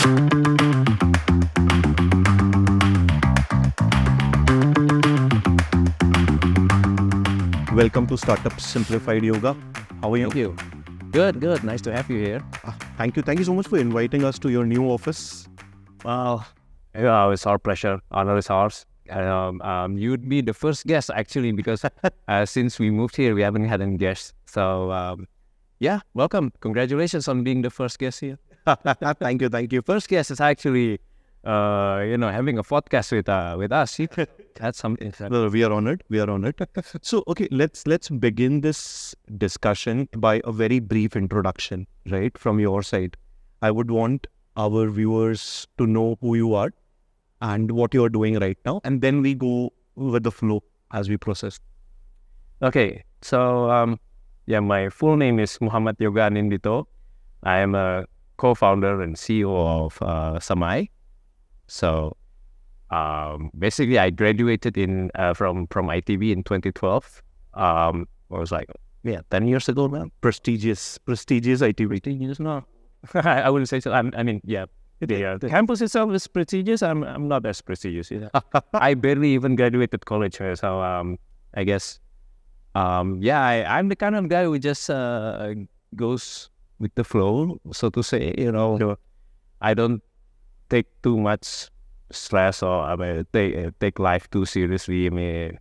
Welcome to Startup Simplified Yoga. How are you? Thank you. Good. Nice to have you here. Thank you. Thank you so much for inviting us to your new office. Well, it's our pleasure. Honor is ours. You'd be the first guest actually because since we moved here, we haven't had any guests. So welcome. Congratulations on being the first guest here. Thank you. First guest is actually, having a podcast with us. That's something. Well, we are honored. So, okay, let's begin this discussion by a very brief introduction, right, from your side. I would want our viewers to know who you are and what you are doing right now, and then we go with the flow as we process. Okay, so my full name is Muhammad Yoga Anindito. I am a co-founder and CEO of Semaai. So basically, I graduated from ITB in 2012. I was like 10 years ago now. Prestigious ITB. Prestigious, no, I wouldn't say so. The campus itself is prestigious. I'm not as prestigious. I barely even graduated college, so I guess I'm the kind of guy who just goes with the flow, so to say. Sure. I don't take too much stress or take life too seriously. In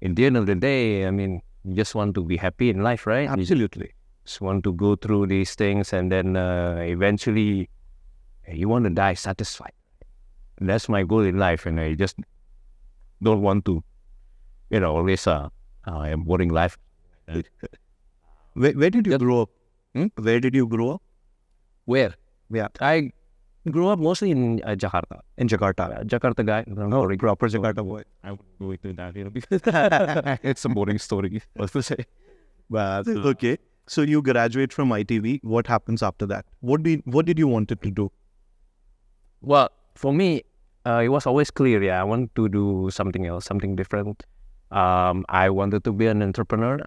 the end of the day, you just want to be happy in life, right? Absolutely. You just want to go through these things, and then eventually you want to die satisfied. And that's my goal in life, and I just don't want to, always a boring life. Where did you grow up? Where did you grow up? Where? Yeah. I grew up mostly in Jakarta. In Jakarta. Jakarta guy. No, proper Jakarta boy. I wouldn't go into that, because it's a boring story, what to say. But okay. So you graduate from ITV. What happens after that? What did you want it to do? Well, for me, it was always clear. I wanted to do something else, something different. I wanted to be an entrepreneur.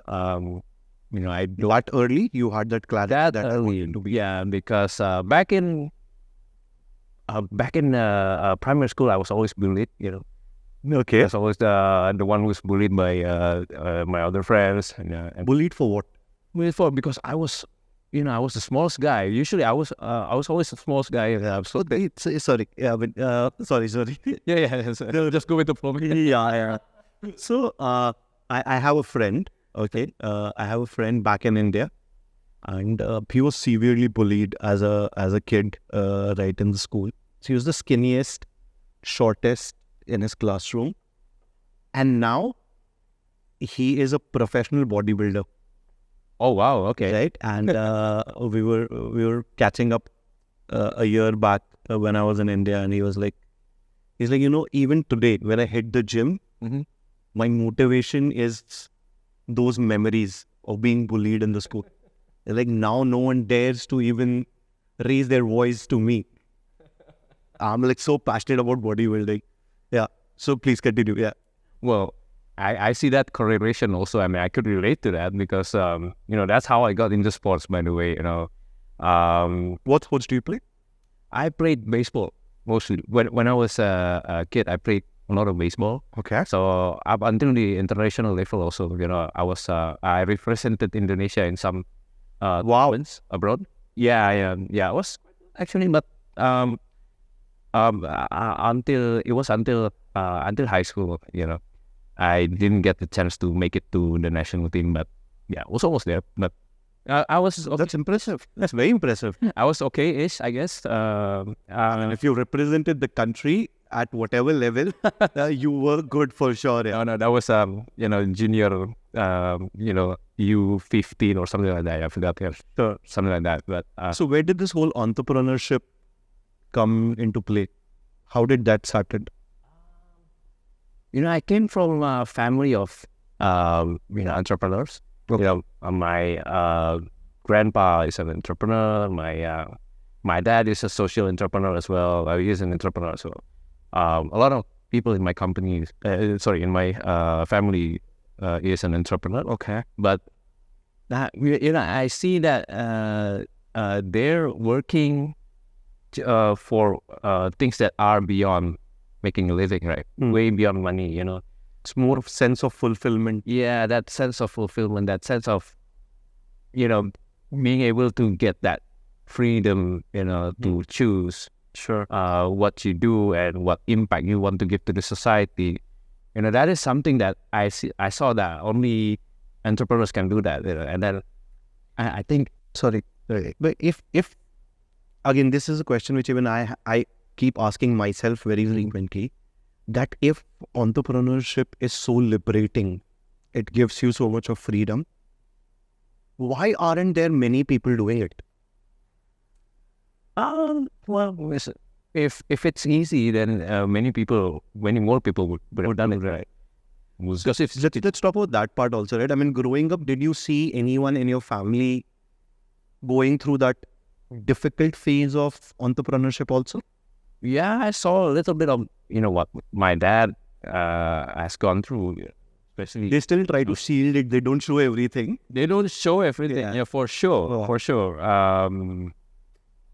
That early you had that clarity. That early, because back in primary school, I was always bullied. Okay. I was always the one who was bullied by my other friends. And bullied for what? Because I was the smallest guy. Usually, I was always the smallest guy. Absolutely. Sorry. Yeah, but sorry. Yeah. No, just go with the flow. Yeah. So I have a friend. Okay. I have a friend back in India, and he was severely bullied as a kid, right in the school. So he was the skinniest, shortest in his classroom, and now he is a professional bodybuilder. Oh wow! Okay. Right, and we were catching up a year back when I was in India, and he's like, even today when I hit the gym, my motivation is those memories of being bullied in the school. Like now, no one dares to even raise their voice to me. I'm like so passionate about bodybuilding. Yeah. So please continue. Yeah. Well, I see that correlation also. I could relate to that because that's how I got into sports. By the way, what sports do you play? I played baseball mostly. When I was a kid, I played a lot of baseball. Okay. So up until the international level, also, I represented Indonesia in some tournaments abroad. Yeah, I was actually, but until high school, I didn't get the chance to make it to the national team, but I was almost there. But I was. That's impressive. That's very impressive. I was okay-ish, I guess. And if you represented the country at whatever level, you were good for sure. Yeah. No, that was junior, U15 or something like that. I forgot. Yeah, sure. Something like that. But so where did this whole entrepreneurship come into play? How did that started? I came from a family of entrepreneurs. Okay. My grandpa is an entrepreneur. My dad is a social entrepreneur as well. He is an entrepreneur as well. A lot of people in my company, in my family, is an entrepreneur. Okay. But I see that they're working for things that are beyond making a living, right? Way beyond money, It's more of sense of fulfillment. Yeah, that sense of fulfillment, that sense of, being able to get that freedom, to choose what you do and what impact you want to give to the society. That is something that I saw that only entrepreneurs can do that. And then I think, Sorry. But if again, this is a question which even I keep asking myself very frequently, that if entrepreneurship is so liberating, it gives you so much of freedom, why aren't there many people doing it? well, if it's easy, then many more people would have done it, right? Because Let's talk about that part also, right? I mean, growing up, did you see anyone in your family going through that difficult phase of entrepreneurship also? Yeah, I saw a little bit of, what my dad has gone through, especially. They still try to shield it. They don't show everything. They don't show everything, Yeah. for sure, for sure.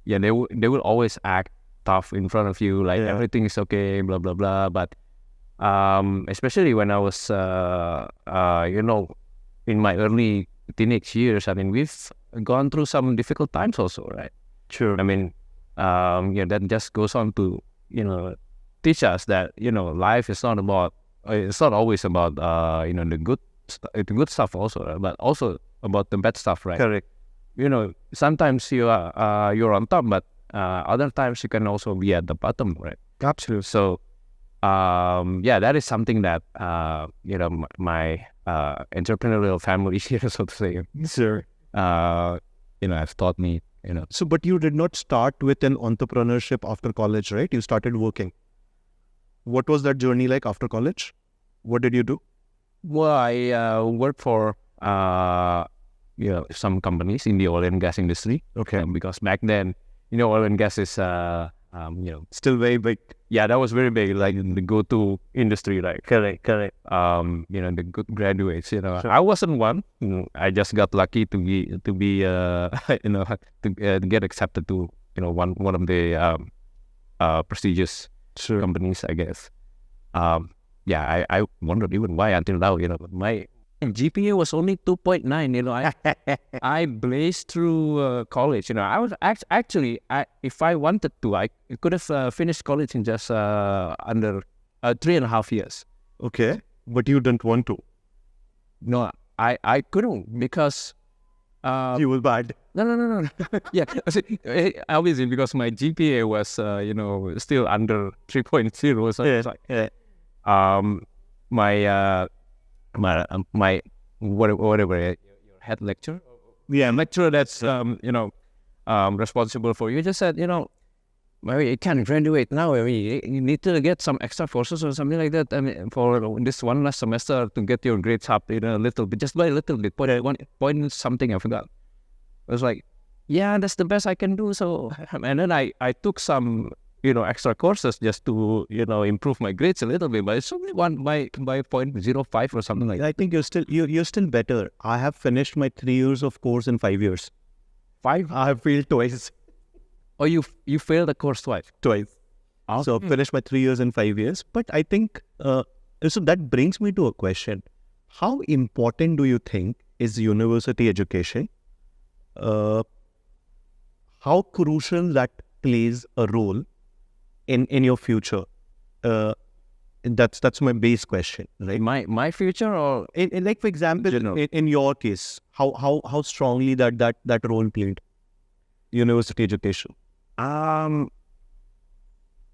They will always act tough in front of you, like everything is okay, blah blah blah. But especially when I was, in my early teenage years, I mean, we've gone through some difficult times also, right? Sure. I mean, that just goes on to, teach us that, life is not about, it's not always about, the good stuff also, right? But also about the bad stuff, right? Correct. Sometimes you're on top, but other times you can also be at the bottom, right? Absolutely. So, that is something that, my entrepreneurial family here, so to say, Sure. has taught me, So, but you did not start with an entrepreneurship after college, right? You started working. What was that journey like after college? What did you do? Well, I worked for some companies in the oil and gas industry. Okay. Because back then, oil and gas is Still very big. Yeah, that was very big, like the go-to industry, right? Correct. The good graduates. I wasn't one. I just got lucky to be to get accepted to one of the prestigious companies, I guess. I wondered even why until now. My GPA was only 2.9. I blazed through college. I was actually, if I wanted to, I could have finished college in just under 3.5 years. Okay, but you didn't want to. No, I couldn't because You were bad. no. Yeah, obviously because my GPA was still under 3.0. So it's like, my whatever your head lecturer, lecturer that's responsible for you just said, maybe you can't graduate now. I mean, you need to get some extra courses or something like that. I mean, for this one last semester to get your grades up, a little bit, just by a little bit, point something. I forgot. I was like, yeah, that's the best I can do. So, and then I took some extra courses just to improve my grades a little bit, but it's only by 0.05 or something like that. I think you're still better. I have finished my 3 years of course in 5 years. 5? I have failed twice. Oh, you failed the course twice. So I finished my 3 years in 5 years. But I think so that brings me to a question: how important do you think is university education? How crucial that plays a role in your future? That's my base question, right? My future, or in like, for example, in your case, how strongly that role played university education?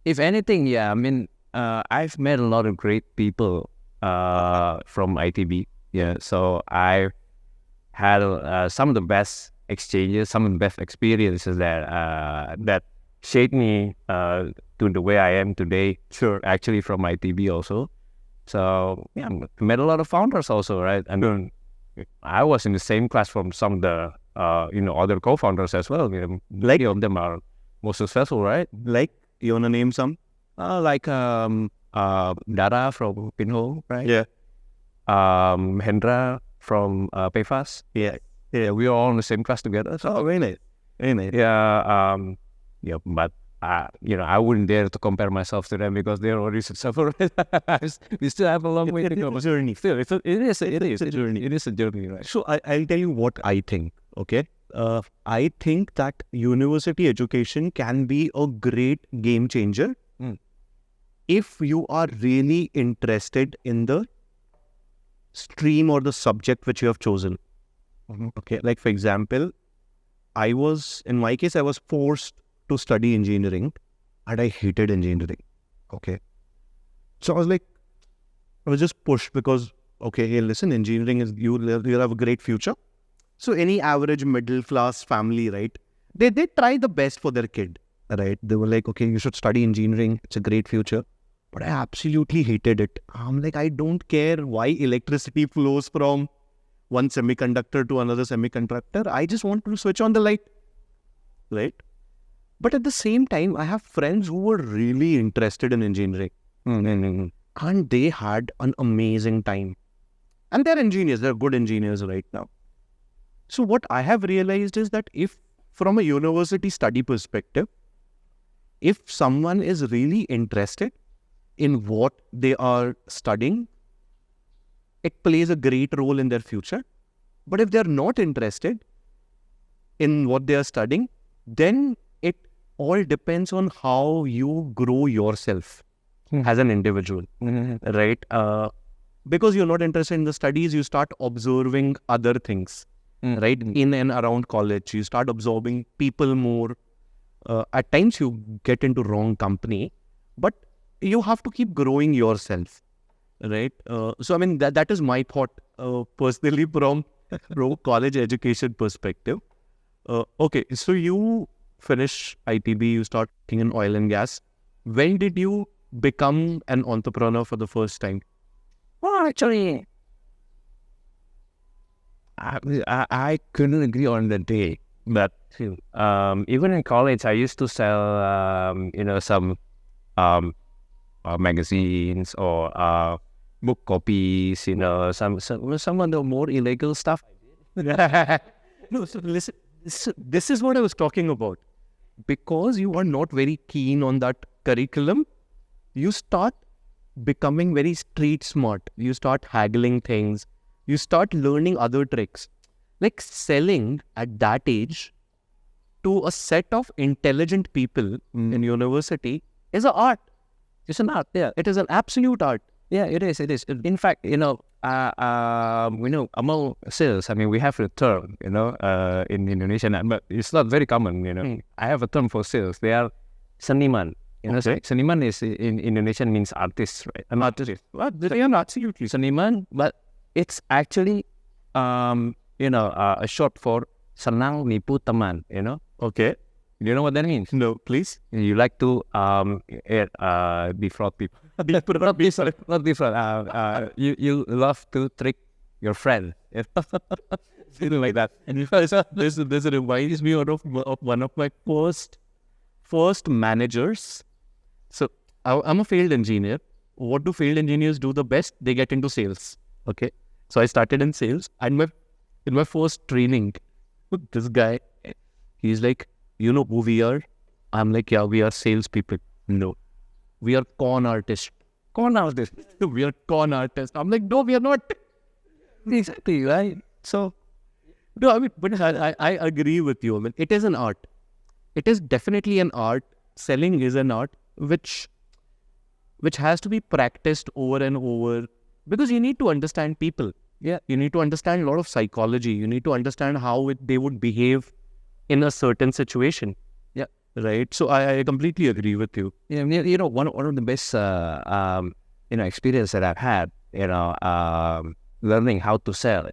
If anything, yeah. I mean, I've met a lot of great people from ITB. Yeah, so I had some of the best exchanges, some of the best experiences that shaped me to the way I am today. Sure. Actually, from ITB also. So yeah, I met a lot of founders also, right? I mean, I was in the same class from some of the other co-founders as well. Like of them are most successful, right? Like, you wanna name some? Like Dara from Pinho, right? Yeah. Hendra from Payfast. Yeah. We are all in the same class together. So Very nice. yeah, but I wouldn't dare to compare myself to them because they're already successful. We still have a long way to go. It's a journey. Still, it is a journey. It is a journey, right? So I'll tell you what I think. Okay, I think that university education can be a great game changer if you are really interested in the stream or the subject which you have chosen. Okay, like for example, in my case, I was forced to study engineering and I hated engineering. Okay. So I was just pushed because, okay, hey, listen, engineering you'll have a great future. So any average middle class family, right? They try the best for their kid, right? They were like, okay, you should study engineering. It's a great future. But I absolutely hated it. I'm like, I don't care why electricity flows from one semiconductor to another semiconductor. I just want to switch on the light, right? But at the same time, I have friends who were really interested in engineering. And they had an amazing time. And they're engineers. They're good engineers right now. So what I have realized is that if from a university study perspective, if someone is really interested in what they are studying, it plays a great role in their future. But if they're not interested in what they are studying, then it all depends on how you grow yourself as an individual, right? Because you're not interested in the studies, you start observing other things, right? In and around college, you start absorbing people more. At times you get into wrong company, but you have to keep growing yourself, right? So I mean, that is my thought personally from college education perspective. Okay, so you finish ITB, you start working in oil and gas. When did you become an entrepreneur for the first time? Well, actually, I couldn't agree on the day, but even in college, I used to sell, some magazines or book copies, some of the more illegal stuff. No, so listen, this is what I was talking about. Because you are not very keen on that curriculum, you start becoming very street smart. You start haggling things. You start learning other tricks. Like selling at that age to a set of intelligent people in university is an art. It's an art, yeah. It is an absolute art. Yeah, it is. In fact, among sales, I mean, we have a term, in Indonesia, but it's not very common, I have a term for sales. They are seniman. Okay. Seniman is in Indonesian means artist, right? An artist. Well, they are absolutely. Seniman, but it's actually, a short for senang nipu teman, Okay. You know what that means? No, please. You like to defraud people. Not defraud. You love to trick your friend. Something like that. And this reminds me of one of my first managers. So I'm a field engineer. What do field engineers do the best? They get into sales. Okay. So I started in sales, and in my first training, this guy, he's like, you know who we are? I'm like, yeah, we are salespeople. No, we are con artists. Con artist. We are con artists. I'm like, no, we are not. Exactly, right? So, no, I mean, but I agree with you. I mean, it is an art. It is definitely an art. Selling is an art which has to be practiced over and over, because you need to understand people. Yeah. You need to understand a lot of psychology. You need to understand how they would behave in a certain situation. Yeah. Right. So I completely agree with you. Yeah. One of the best experience that I've had, learning how to sell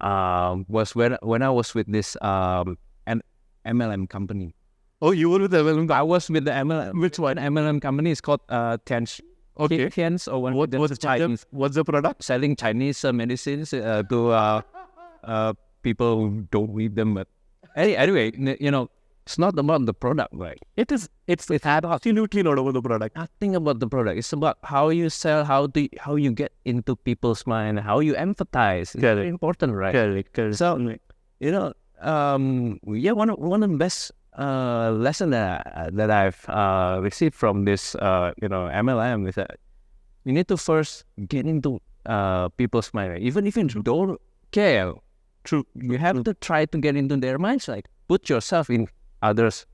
was when I was with this MLM company. Oh, you were with the MLM? I was with the MLM. Which one? MLM company is called Tian's. Okay. Tian's or one. What's the product? Selling Chinese medicines to people who don't need them. But anyway, it's not about the product, right? It's absolutely not about the product. Nothing about the product. It's about how you sell, how you get into people's mind, how you empathize. It's very important, right? Correct. So, one of the best lesson that I've received from this MLM is that you need to first get into people's mind. Even if you don't care, you have to try to get into their minds. Like put yourself in others'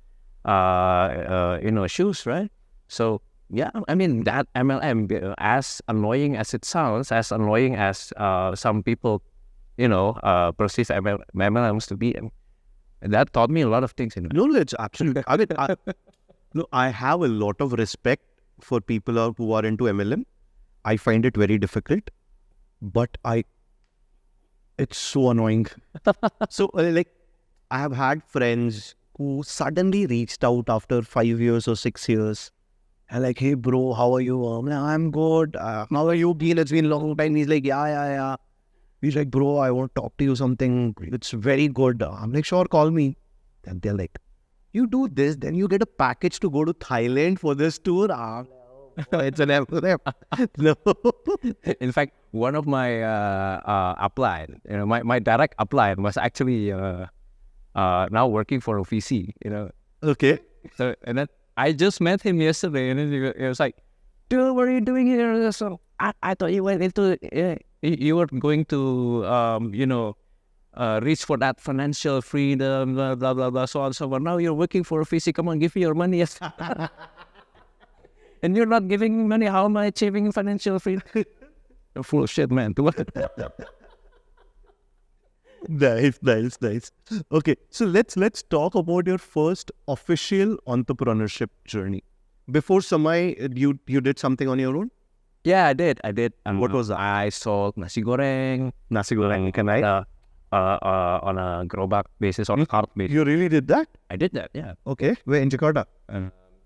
shoes, right? So yeah, I mean that MLM, as annoying as it sounds, as annoying as some people perceive MLMs to be, and that taught me a lot of things. No, it's absolutely. I mean, I have a lot of respect for people who are into MLM. I find it very difficult, but it's so annoying. So, like, I have had friends who suddenly reached out after 5 years or 6 years. And like, hey, bro, how are you? I'm like, I'm good. How are you been? It's been a long time. He's like, yeah. He's like, bro, I want to talk to you something. It's very good. I'm like, sure, call me. And they're like, you do this, then you get a package to go to Thailand for this tour. It's an MLM. No. In fact, one of my upline, my direct upline was actually now working for a VC, Okay. So, and then I just met him yesterday, and then he was like, dude, what are you doing here? So I thought you went into, you were going to, reach for that financial freedom, blah, blah, blah, blah, so on, so on. Now you're working for a VC. Come on, give me your money. Yes. And you're not giving me money. How am I achieving financial freedom? You're full of shit, man. Nice. Okay, so let's talk about your first official entrepreneurship journey. Before Semaai, you did something on your own? Yeah, I did. And what was that? I sold nasi goreng. Can I? On a grow bag basis, on a cart basis. You really did that? I did that, yeah. Okay, where in Jakarta?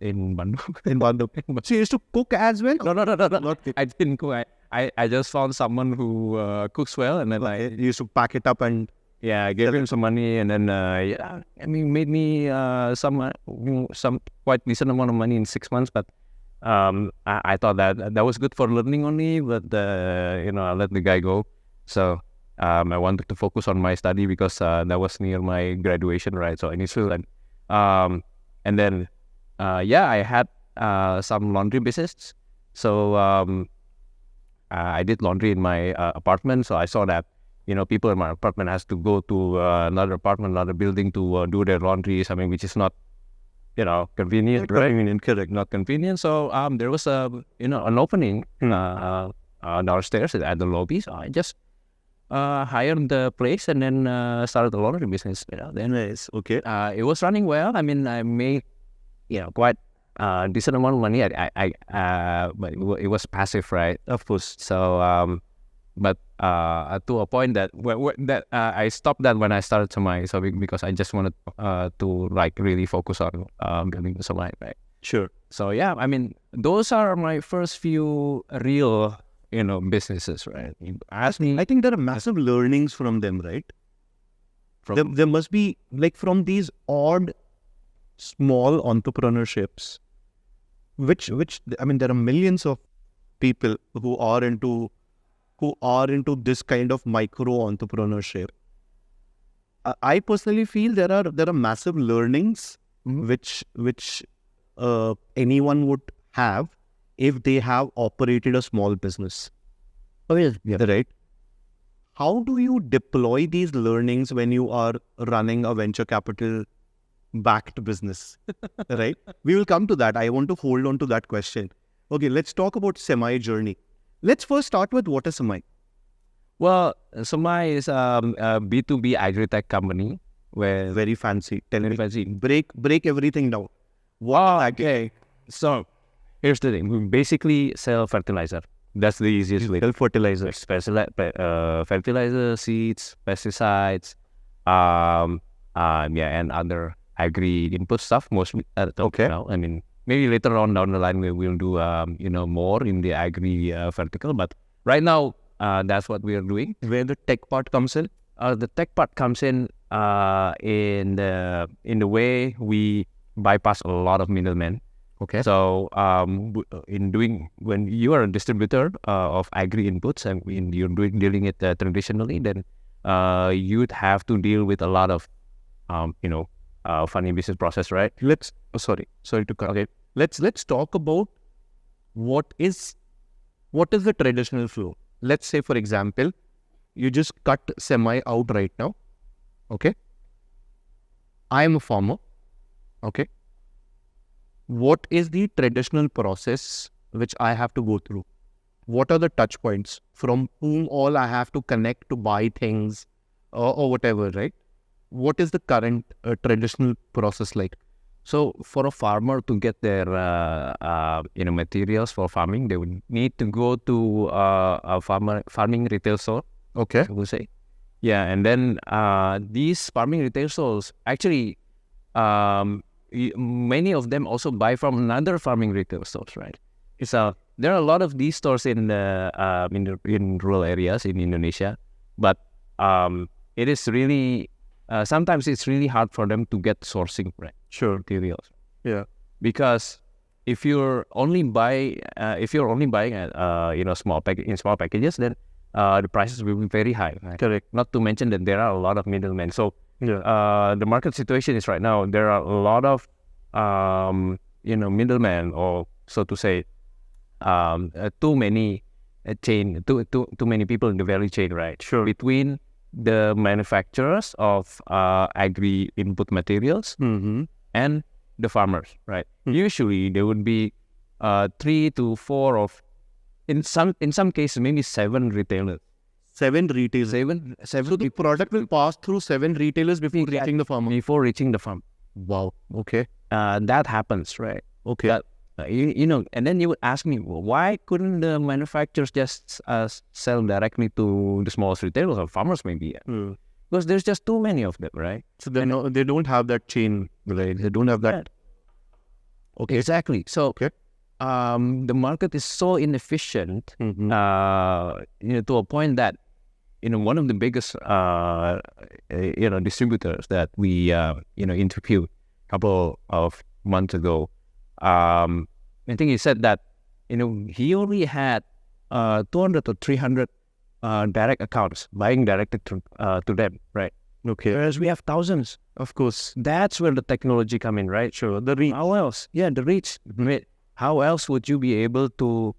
In Bandung. In Bandung. So you used to cook as well? No. I didn't cook. I just found someone who cooks well, and then I used to pack it up and I gave him some money, and then made me some quite decent amount of money in 6 months. But I thought that was good for learning only, but I let the guy go. So I wanted to focus on my study because that was near my graduation, right? So initially, and then I had some laundry business. So I did laundry in my apartment. So I saw that people in my apartment has to go to another apartment, another building to do their laundry, something which is not convenient, right? Correct. Not convenient. So there was an opening downstairs at the lobby. So I just hired the place and then started the laundry business. Then nice. Okay. It was running well. I mean, I made quite decent amount of money. But it was passive, right? Of course. So but to a point that I stopped that when I started Semaai. So because I just wanted to really focus on building the Semaai, right? Sure. So yeah, I mean, those are my first few real businesses, right? Ask me. I think there are massive learnings from them, right? There must be, like, from these odd small entrepreneurships, which I mean, there are millions of people who are into this kind of micro entrepreneurship. I personally feel there are massive learnings which anyone would have if they have operated a small business. Oh yes, right. How do you deploy these learnings when you are running a venture capital backed business? Right? We will come to that. I want to hold on to that question. Okay, let's talk about Semaai journey. Let's first start with what is Semaai? Well, Semaai is a B2B agri-tech company where very fancy. Very fancy. Break everything down. Wow. Okay. So here's the thing. We basically sell fertilizer. That's the easiest way. Sell fertilizer. Fertilizer, seeds, pesticides, and other agri input stuff mostly. Okay. I mean, maybe later on down the line we will do more in the agri vertical. But right now, that's what we are doing. Where the tech part comes in? The tech part comes in the way we bypass a lot of middlemen. Okay. So when you are a distributor of agri inputs and you're dealing it traditionally, then you'd have to deal with a lot of funny business process, right? Sorry to cut. Okay. Let's talk about what is the traditional flow. Let's say, for example, you just cut Semaai out right now. Okay. I am a farmer. Okay. What is the traditional process which I have to go through? What are the touch points from whom all I have to connect to buy things or whatever, right? What is the current traditional process like? So for a farmer to get their materials for farming, they would need to go to a farming retail store. Okay. I would say, yeah, and then these farming retail stores actually, many of them also buy from another farming retail stores, right? So there are a lot of these stores in rural areas in Indonesia, but it is really sometimes it's really hard for them to get sourcing, right? Sure. Materials. Yeah. Because if you're only buying at small packages, then the prices will be very high. Right? Correct. Not to mention that there are a lot of middlemen. So Yeah. the market situation is right now there are a lot of middlemen, or so to say, too many too many people in the value chain, right? Sure. Between the manufacturers of agri input materials and the farmers, right? Usually there would be 3 to 4 of, in some cases maybe 7 retailers. 7 retailers. Seven. So the product will pass through 7 retailers before reaching the farmer. Before reaching the farm. Wow. Okay. That happens, right? Okay. That, and then you would ask me, well, why couldn't the manufacturers just sell directly to the smallest retailers or farmers maybe? Because there's just too many of them, right? So they don't have that chain, right? They don't have that. Okay. Exactly. So the market is so inefficient, to a point that, one of the biggest, distributors that we, interviewed a couple of months ago, I think he said that, he only had 200 or 300 direct accounts buying directly to them, right? Okay. Whereas we have thousands. Of course. That's where the technology come in, right? Sure. The reach. How else? Yeah, the reach. How else would you be able to,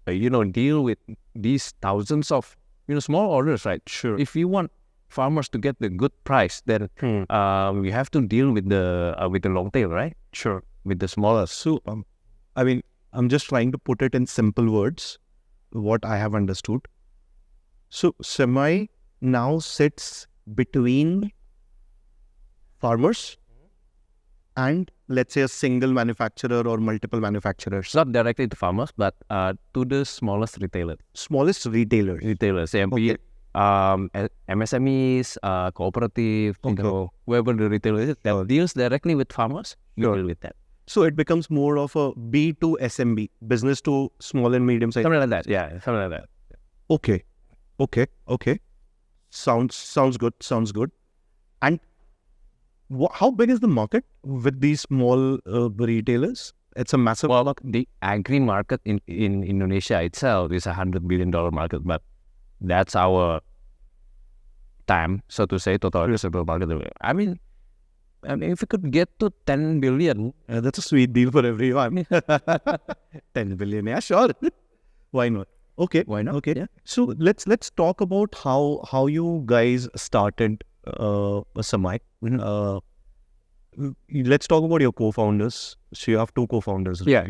deal with these thousands of, small orders, right? Sure. If you want farmers to get the good price, then we have to deal with the long tail, right? Sure. With the smaller. So, I'm just trying to put it in simple words, what I have understood. So, Semaai now sits between farmers and, let's say, a single manufacturer or multiple manufacturers. Not directly to farmers, but to the smallest retailers. Smallest retailers. Be it MSMEs, cooperative, whoever the retailer is that deals directly with farmers, you deal with that. So it becomes more of a B to SMB, business to small and medium size. Something like that, yeah, something like that. Okay. Sounds good. And how big is the market with these small retailers? It's a massive market. The agri market in Indonesia itself is $100 billion market, but that's our TAM, so to say, total addressable market. I mean, if we could get to 10 billion, that's a sweet deal for everyone. 10 billion, yeah, sure. Why not? Okay, why not? Okay, yeah. So let's talk about how you guys started Semaai. Let's talk about your co-founders. So you have 2 co-founders. Yeah.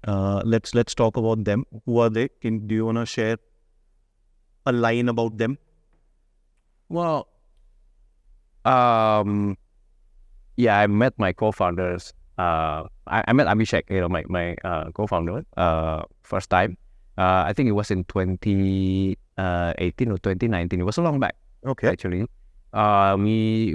Let's talk about them. Who are they? Do you want to share a line about them? Well, I met my co-founders. I met Abhishek, my co-founder, first time. I think it was in 2018 or 2019. It was a long back. Okay. Actually, he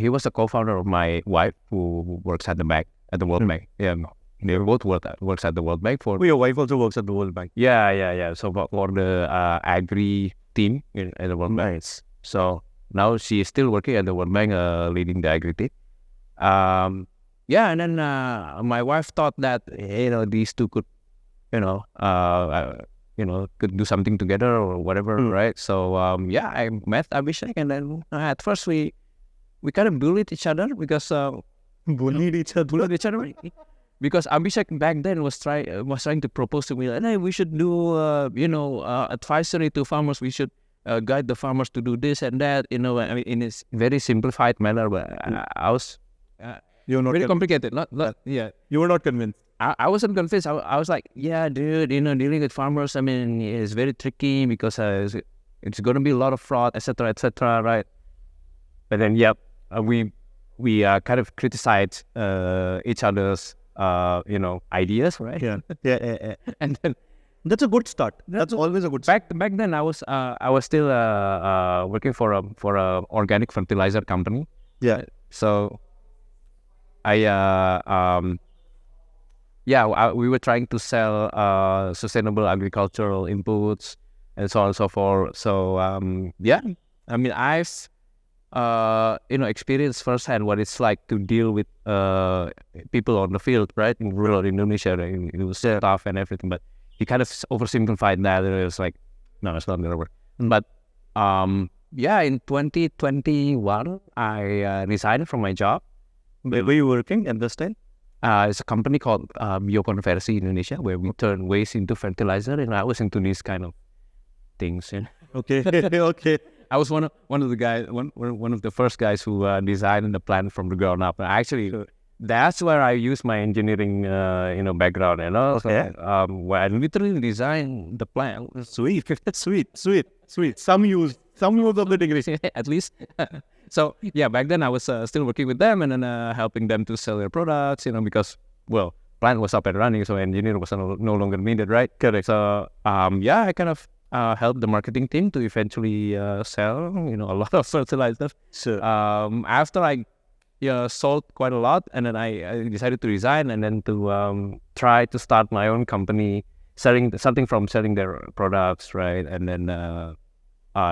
was a co-founder of my wife, who works at the bank, at the World Bank. Yeah, they both works at the World Bank. Your wife also works at the World Bank. Yeah. So for the agri team at the World Bank. So now she is still working at the World Bank, leading the Agritech. And then my wife thought that these two could, could do something together or whatever, right? So I met Abhishek, and then at first we we kind of bullied each other because Bullied each other. bullied each other. Because Abhishek back then was trying to propose to me, like, hey, we should do advisory to farmers. We should guide the farmers to do this and that. I mean, in a very simplified manner. But I was You're not very complicated. Not yeah. You were not convinced. I wasn't convinced. I was like, yeah, dude, dealing with farmers, I mean, it's very tricky because it's going to be a lot of fraud, etc., right? But then, we kind of criticized each other's, ideas, right? Yeah. And then That's a good start. That's always a good start. back then, I was still working for a organic fertilizer company. Yeah. So we were trying to sell sustainable agricultural inputs and so on and so forth. So I mean, I've experienced firsthand what it's like to deal with people on the field, right, in rural Indonesia. It was tough and everything, but he kind of oversimplified that. It was like, no, it's not gonna work. But in 2021, I resigned from my job. Where were you working at this time? It's a company called Biokonversi Indonesia, where we turn waste into fertilizer, and I was into these kind of things. Okay. Okay. I was one of the guys, one of the first guys who designed the plant from the ground up. Actually, that's where I used my engineering, background. Okay. So, where I literally designed the plant. Sweet. Some use of the degree. At least. So back then I was still working with them and then helping them to sell their products, because, well, plant was up and running, so engineer was no longer needed, right? Correct. So I kind of helped the marketing team to eventually sell, a lot of fertilizers. Sure. After I sold quite a lot, and then I decided to resign and then to try to start my own company, selling their products, right? And then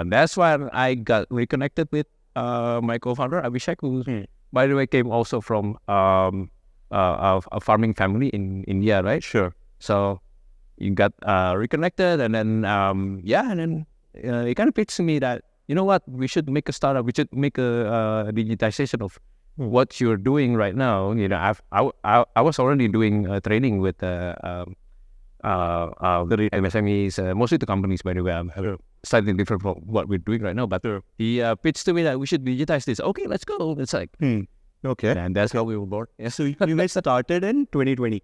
that's why I got reconnected with my co-founder Abhishek, who, by the way, came also from a farming family in India, right? Sure. So you got reconnected, and then he kind of pitched to me that, you know what, we should make a startup. We should make a digitization of what you're doing right now. I was already doing training with the MSMEs, mostly the companies, by the way. Slightly different from what we're doing right now, but he pitched to me that we should digitize this. Okay, let's go. It's like, Okay. and that's how we were born. Yeah. So you guys started in 2020.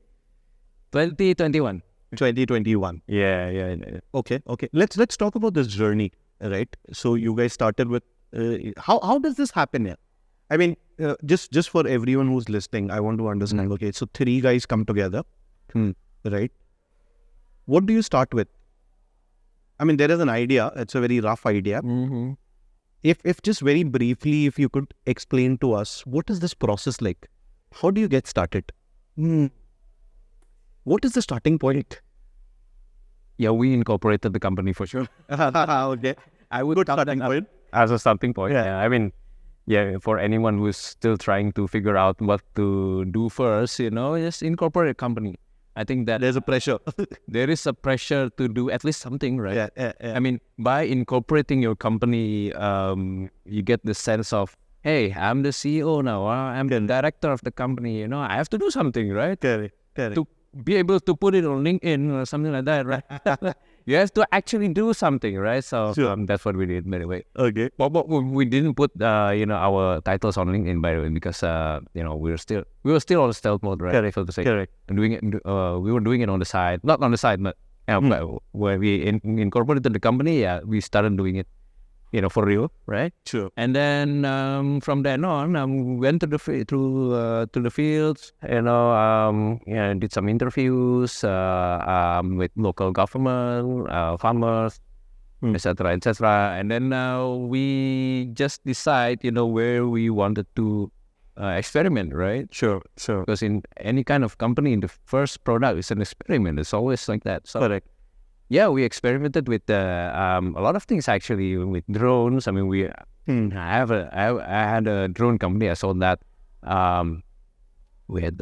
2021. 2021. Yeah. Okay. Let's talk about this journey, right? So you guys started with how does this happen here? I mean, just for everyone who's listening, I want to understand. Okay, so 3 guys come together, right? What do you start with? I mean, there is an idea. It's a very rough idea. Mm-hmm. If just very briefly, if you could explain to us, what is this process like? How do you get started? What is the starting point? Yeah, we incorporated the company for sure. Okay. I would Good count starting that up point. as a starting point. Yeah. Yeah. I mean, for anyone who's still trying to figure out what to do first, just incorporate a company. I think that There's a pressure. there is a pressure to do at least something, right? Yeah. I mean, by incorporating your company, you get the sense of, hey, I'm the CEO now. I'm the director of the company. I have to do something, right? Correct. To be able to put it on LinkedIn or something like that, right? You have to actually do something, right? So that's what we did, by the way. Okay. But we didn't put our titles on LinkedIn, by the way, because we were still on stealth mode, right? Correct. So to say. Correct. And doing it, we were doing it on the side, not on the side, but where we incorporated the company. Yeah, we started doing it, for real, right? Sure. And then from then on, we went to the fields, did some interviews with local government, farmers, etc., and then we just decide, where we wanted to experiment, right? Sure. Because in any kind of company, the first product is an experiment. It's always like that. So, Correct. yeah, we experimented with a lot of things actually, with drones. I mean, I had a drone company. I sold that. We had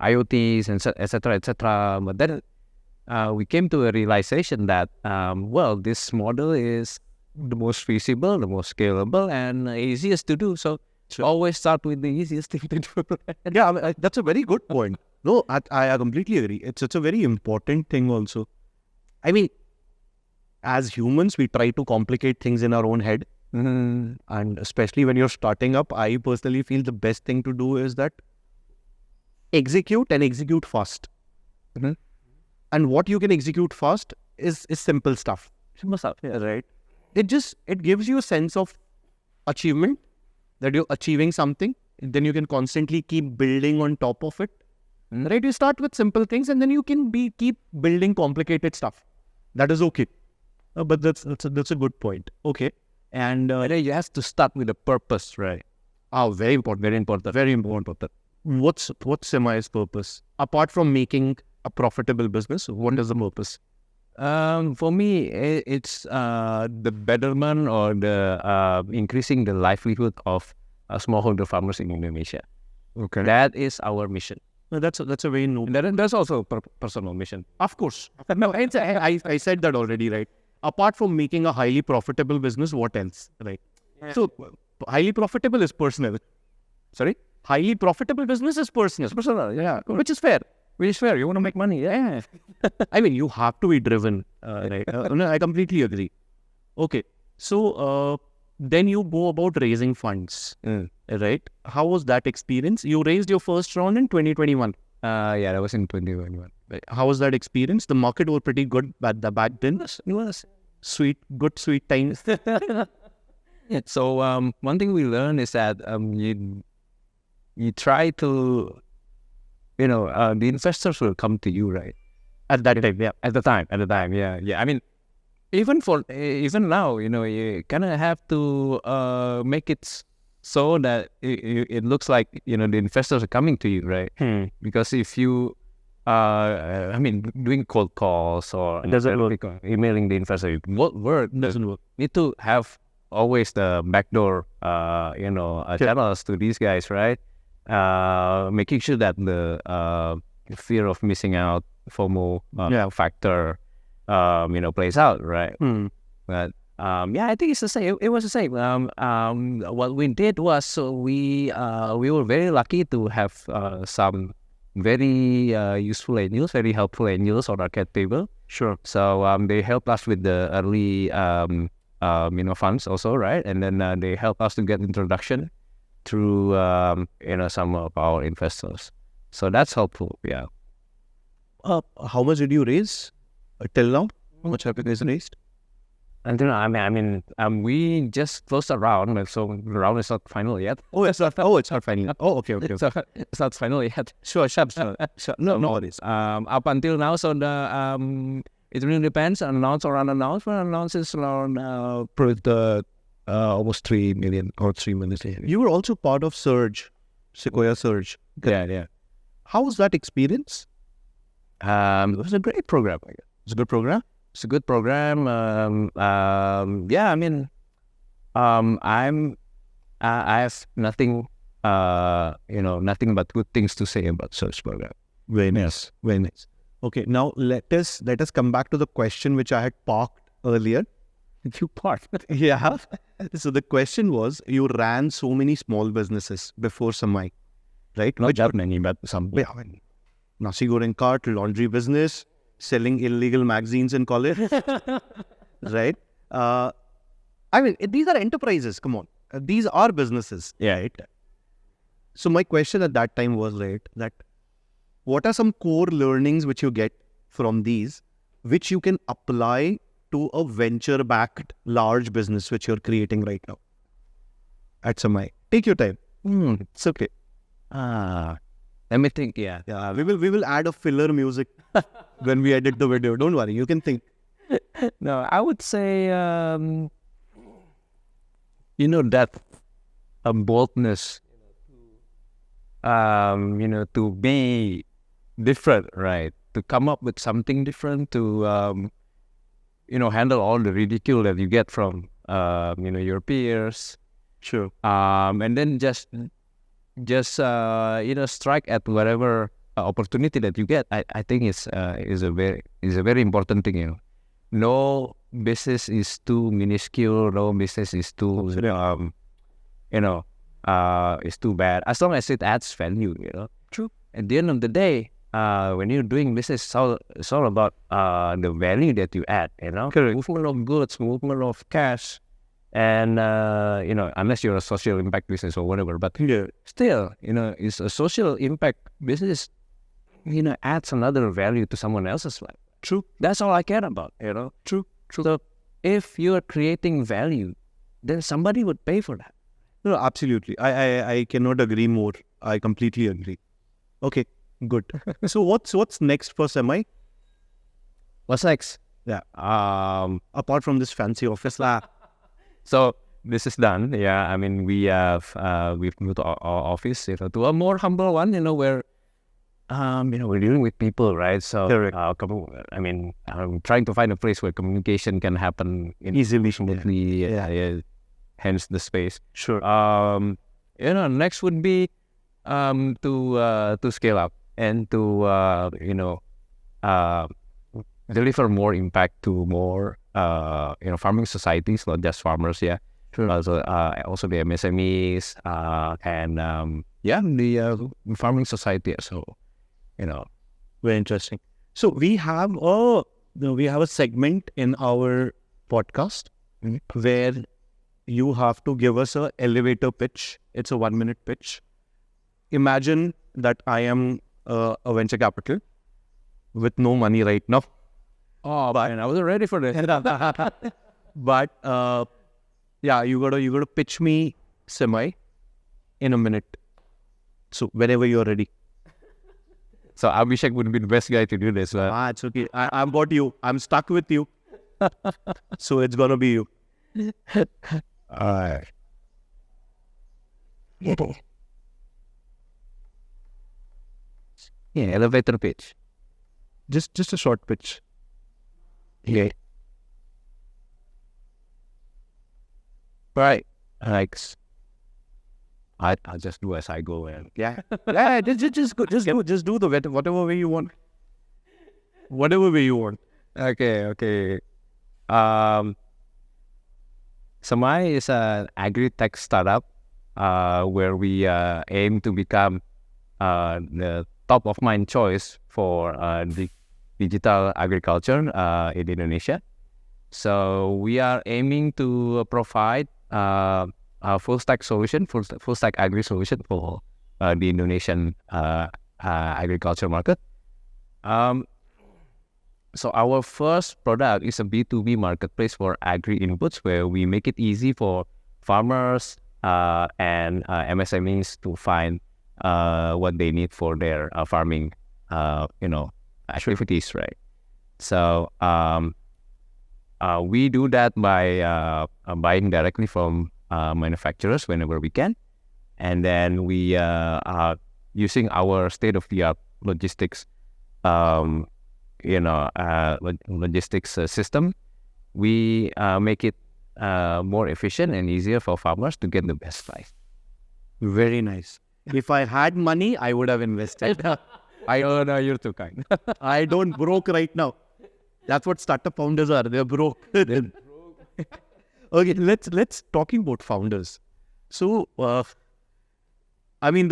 IoTs and etc. But then we came to a realization that this model is the most feasible, the most scalable, and easiest to do. So Always start with the easiest thing to do. Yeah, I mean, that's a very good point. No, I completely agree. It's a very important thing also. I mean, as humans, we try to complicate things in our own head. And especially when you're starting up, I personally feel the best thing to do is that execute and execute fast. And what you can execute fast is simple stuff. Simple stuff, yeah. Right? It gives you a sense of achievement, that you're achieving something. Then you can constantly keep building on top of it. Right? You start with simple things and then you can keep building complicated stuff. That is okay. But that's a good point. Okay. And you have to start with a purpose, right? very important. Very important. Very important. What's Semaai's purpose? Apart from making a profitable business, what is the purpose? For me, it's the betterment or the increasing the livelihood of smallholder farmers in Indonesia. Okay. That is our mission. That's a very noble. That's also a personal mission. Of course. No, I said that already, right? Apart from making a highly profitable business, what else, right? Yeah. So, highly profitable is personal. Sorry? Highly profitable business is personal. It's personal, yeah. Which is fair. Which is fair. You want to make money, yeah. I mean, you have to be driven, right? No, I completely agree. Okay. So, then you go about raising funds, right? How was that experience? You raised your first round in 2021. Yeah, that was in 2021. How was that experience? The market was pretty good back then. It was Good sweet times. So one thing we learned is that you try to, the investors will come to you, right? At that time, yeah. At the time, yeah. I mean, even now, you kind of have to make it so that it looks like the investors are coming to you, right? Because if you doing cold calls or doesn't work. Emailing the investor, it won't work. Doesn't work. Need to have always the backdoor channels to these guys, right? Making sure that the fear of missing out, FOMO factor plays out, right? But I think it's the same. It was the same. What we did was, so we were very lucky to have some very useful angels, very helpful angels on our cap table. Sure. So they helped us with the early funds also, right? And then they helped us to get introduction through some of our investors. So that's helpful. Yeah. How much did you raise till now? How much have you guys raised? And we just closed a round, so the round is not final yet. It's not final. Oh, okay. It's not final yet. Sure. No worries. Up until now, so the it really depends. Announced or unannounced. But announced is around almost 3 million or 3 million. You were also part of Sequoia Surge. Yeah. How was that experience? It was a great program. I guess. It's a good program. It's a good program. I have nothing, nothing but good things to say about such program. Very nice. Okay, now let us come back to the question which I had parked earlier. You parked? Yeah. So the question was, you ran so many small businesses before Semaai, right? Not that many, but some. Yeah, Nasi Goreng cart, laundry business, selling illegal magazines in college, right? These are enterprises. Come on, these are businesses. Yeah. Right? So my question at that time was, right, that what are some core learnings which you get from these, which you can apply to a venture-backed large business which you're creating right now at Semaai? Take your time. It's okay. Let me think. Yeah. We will add a filler music when we edit the video. Don't worry, you can think. No, I would say, that boldness, to be different, right? To come up with something different, to, handle all the ridicule that you get from, your peers. Sure. And then just strike at whatever opportunity that you get. I think is a very important thing. No business is too minuscule. No business is too is too bad. As long as it adds value, True. At the end of the day, when you're doing business, it's all about the value that you add, Correct. Movement of goods, movement of cash, and, unless you're a social impact business or whatever, but still, it's a social impact business, adds another value to someone else's life. True. That's all I care about, True. So if you're creating value, then somebody would pay for that. No, absolutely. I cannot agree more. I completely agree. Okay, good. So what's next for Semaai? What's next? Yeah. Apart from this fancy office. So this is done. Yeah, I mean, we've moved our office to a more humble one, where we're dealing with people, right? So I'm trying to find a place where communication can happen Easily. smoothly. Hence the space. Sure. Next would be to scale up and to deliver more impact to more farming societies, not just farmers. Yeah. Sure. Also the MSMEs and the farming society. So Very interesting. So we have a segment in our podcast where you have to give us an elevator pitch. It's a 1-minute pitch. Imagine that I am a venture capital with no money right now. Oh, man, I wasn't ready for this. But you gotta pitch me Semaai in a minute. So whenever you're ready. So Abhishek would be the best guy to do this. It's okay. I've got you. I'm stuck with you. So it's gonna be you. Alright. Yeah, elevator pitch. Just a short pitch. Yeah. Right. Thanks. I'll just do as I go, and Just do the whatever way you want. Whatever way you want. Okay. Semaai is an agri-tech startup where we aim to become the top of mind choice for the digital agriculture in Indonesia. So we are aiming to provide a full stack solution, full stack agri solution for the Indonesian agriculture market. So our first product is a B2B marketplace for agri inputs, where we make it easy for farmers and MSMEs to find what they need for their farming, activities, right? So we do that by buying directly from manufacturers whenever we can, and then we are using our state-of-the-art logistics, logistics system. We make it more efficient and easier for farmers to get the best price. Very nice. If I had money, I would have invested. No, you're too kind. I don't broke right now. That's what startup founders are. They're broke. Okay, let's talking about founders. So, the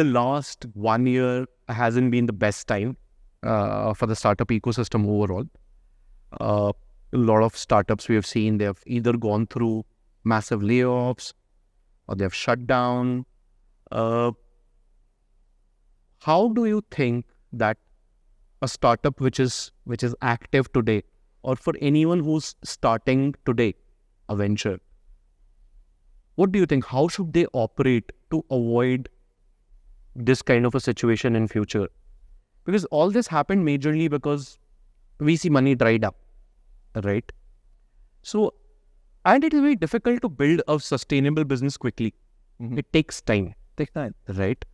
last 1 year hasn't been the best time for the startup ecosystem overall. A lot of startups we have seen, they have either gone through massive layoffs or they have shut down. How do you think that a startup which is active today, or for anyone who's starting today a venture, what do you think? How should they operate to avoid this kind of a situation in future? Because all this happened majorly because VC money dried up, right? So, and it is very difficult to build a sustainable business quickly. It takes time, right?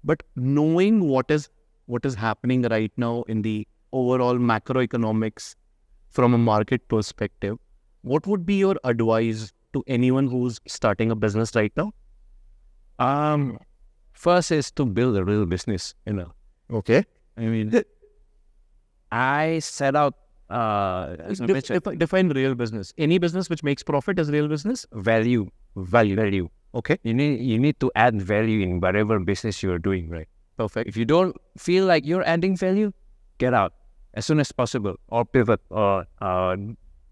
But knowing what is happening right now in the overall macroeconomics from a market perspective, what would be your advice to anyone who's starting a business right now? First is to build a real business, Okay. I set out Define real business. Any business which makes profit is real business? value. Okay. You need to add value in whatever business you're doing, right? Perfect. If you don't feel like you're adding value, get out as soon as possible, or pivot, or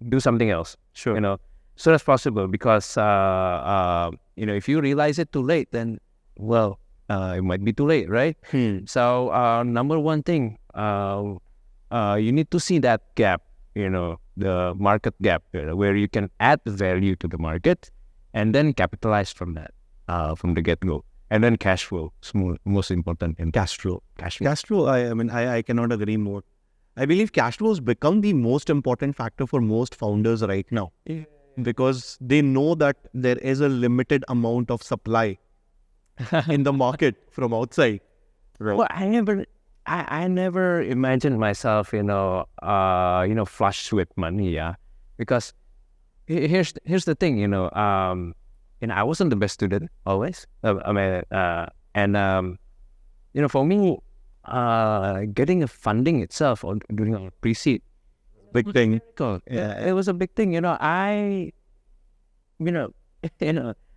do something else. Sure. You know, as soon as possible, because you know, if you realize it too late, then well, it might be too late, right? So number one thing, you need to see that gap, you know, the market gap, where you can add value to the market, and then capitalize from that, from the get-go. And then cash flow is most important. In Cash flow. I cannot agree more. I believe cash flow has become the most important factor for most founders right now. Yeah. Because they know that there is a limited amount of supply in the market from outside. Right. Well, I never imagined myself, flush with money, yeah. Because here's the thing, I wasn't the best student always. For me, getting a funding itself or doing a pre-seed, big thing. Yeah, it was a big thing.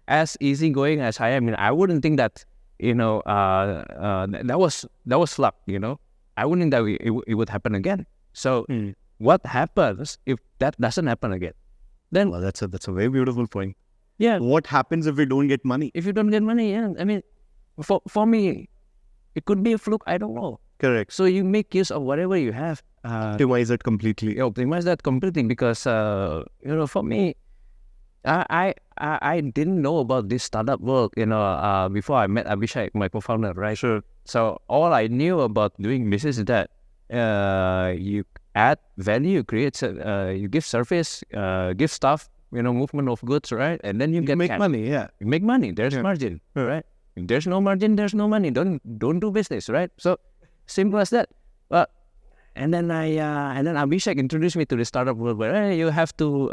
As easygoing as I am, I wouldn't think that that was luck. I wouldn't think that it would happen again. So what happens if that doesn't happen again? Then that's a very beautiful point. Yeah. What happens if we don't get money? If you don't get money, yeah. For me, it could be a fluke. I don't know. Correct. So you make use of whatever you have. Optimize it completely. Optimize that completely, because for me, I didn't know about this startup world, before I met Abhishek, my co-founder, right? Sure. So all I knew about doing business is that you add value, you give service, give stuff, movement of goods, right? And then you get make cash. money. Yeah, you make money. There's margin, right? If there's no margin, there's no money. Don't do business, right? So simple as that. And then Abhishek introduced me to the startup world, where you have to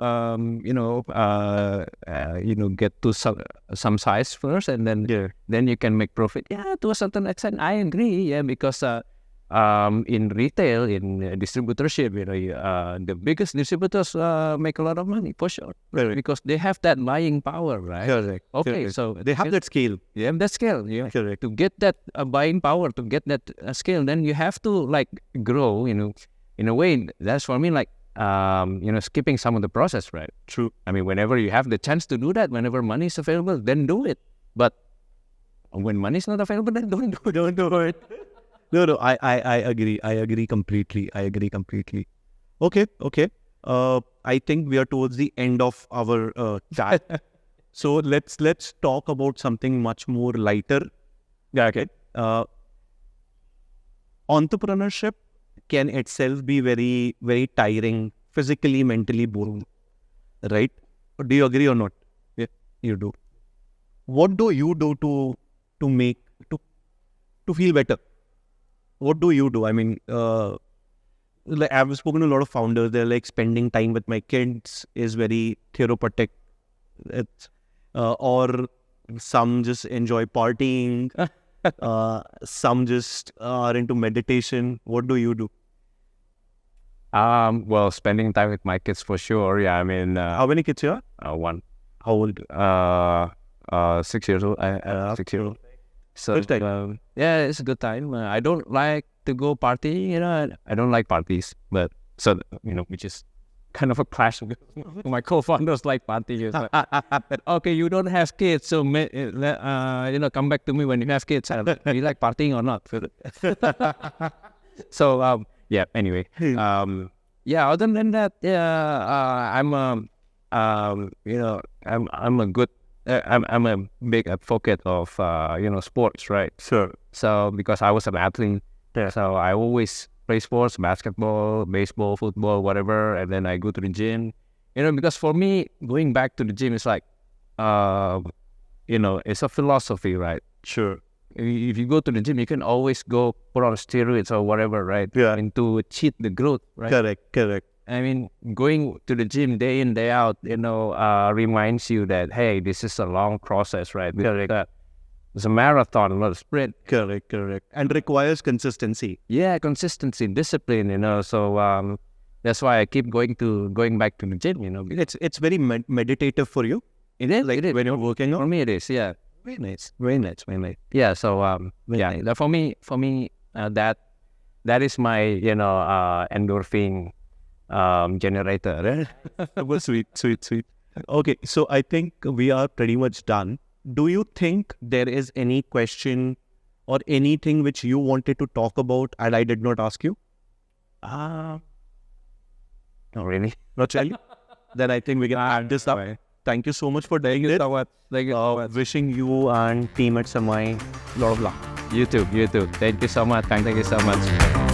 get to some size first, and then you can make profit. Yeah, to a certain extent, I agree. Yeah, because in retail, in distributorship, the biggest distributors make a lot of money for sure, because they have that buying power, right? Correct. Okay, Correct. so they have that scale. Yeah, that scale. Yeah. Correct. To get that buying power, to get that scale, then you have to grow. In a way, that's for me skipping some of the process, right? True. Whenever you have the chance to do that, whenever money is available, then do it. But when money is not available, then don't do it. No, I agree. I agree completely. Okay. I think we are towards the end of our chat. So let's talk about something much more lighter. Yeah, okay. Entrepreneurship can itself be very, very tiring, physically, mentally boring, right? Do you agree or not? Yeah, you do. What do you do to make to feel better? What do you do? I've spoken to a lot of founders. They're like, spending time with my kids is very therapeutic. Or some just enjoy partying. Some just are into meditation. What do you do? Well, spending time with my kids for sure. Yeah, how many kids you have? One. How old? 6 years old. 6 years old. So it's a good time. I don't like to go party. I don't like parties, but which is kind of a clash. My co-founders like parties. Okay, you don't have kids, so come back to me when you have kids. You like partying or not? So Anyway, other than that, I'm a big advocate of sports, right? Sure. So because I was an athlete, so I always play sports, basketball, baseball, football, whatever, and then I go to the gym. Because for me, going back to the gym is like, it's a philosophy, right? Sure. If you go to the gym, you can always go put on steroids or whatever, right? Yeah. To cheat the growth, right? Correct. Going to the gym day in, day out, reminds you that, hey, this is a long process, right? Correct. It's a marathon, not a sprint. Correct. And requires consistency. Yeah, consistency, discipline, so that's why I keep going back to the gym, It's very meditative for you? It is. Like it is. when you're working For out? me, it is. Yeah. Very nice. Very nice. Very nice. Yeah. So Very yeah. nice. For me, that is my endorphin generator. Sweet. Okay, so I think we are pretty much done. Do you think there is any question or anything which you wanted to talk about and I did not ask you? Not really. Not really? Then I think we can add this up. Thank you so much for doing this. Thank you so much. Wishing you and team at Semaai a lot of luck. You too. Thank you so much. Thank you so much.